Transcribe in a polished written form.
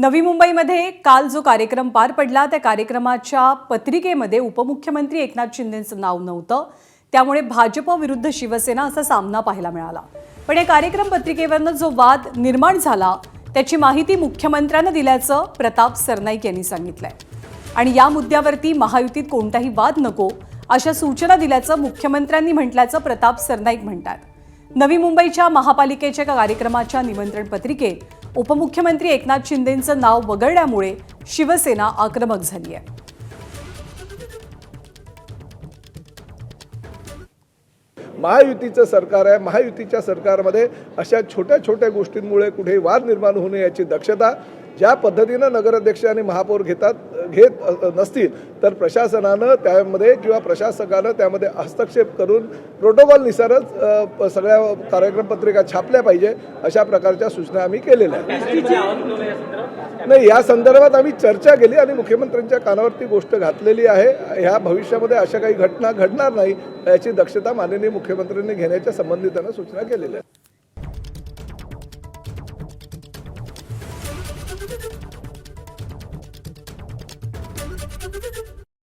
नवी मुंबईमध्ये काल जो कार्यक्रम पार पडला त्या कार्यक्रमाच्या पत्रिकेमध्ये उपमुख्यमंत्री एकनाथ शिंदेंचं नाव नव्हतं। त्यामुळे भाजप विरुद्ध शिवसेना असा सामना पाहायला मिळाला। पण या कार्यक्रम पत्रिकेवरनं जो वाद निर्माण झाला त्याची माहिती मुख्यमंत्र्यांना दिल्याचं प्रताप सरनाईक यांनी सांगितलंय। आणि या मुद्द्यावरती महायुतीत कोणताही वाद नको अशा सूचना दिल्याचं मुख्यमंत्र्यांनी म्हटल्याचं प्रताप सरनाईक म्हणतात। नवी मुंबईच्या महापालिकेच्या कार्यक्रमाच्या निमंत्रण पत्रिकेत उपमुख्यमंत्री एकनाथ शिंदेंचं नाव वगळल्यामुळे शिवसेना आक्रमक झाली आहे। महायुतीचं सरकार आहे। महायुतीच्या सरकारमध्ये अशा छोट्या छोट्या गोष्टींमुळे कुठे वाद निर्माण होऊ नये याची दक्षता ज्या पद्धतीनं नगराध्यक्ष आणि महापौर घेत नसतील तर प्रशासनानं त्यामध्ये किंवा प्रशासकानं त्यामध्ये हस्तक्षेप करून प्रोटोकॉलनुसारच सगळ्या कार्यक्रम पत्रिका छापल्या पाहिजे अशा प्रकारच्या सूचना आम्ही केलेल्या आहेत। नाही, या संदर्भात आम्ही चर्चा केली आणि मुख्यमंत्र्यांच्या कानावरती गोष्ट घातलेली आहे। ह्या भविष्यामध्ये अशा काही घटना घडणार नाही याची दक्षता माननीय मुख्यमंत्र्यांनी घेण्याच्या संबंधितांना सूचना केलेल्या आहेत। Thank you.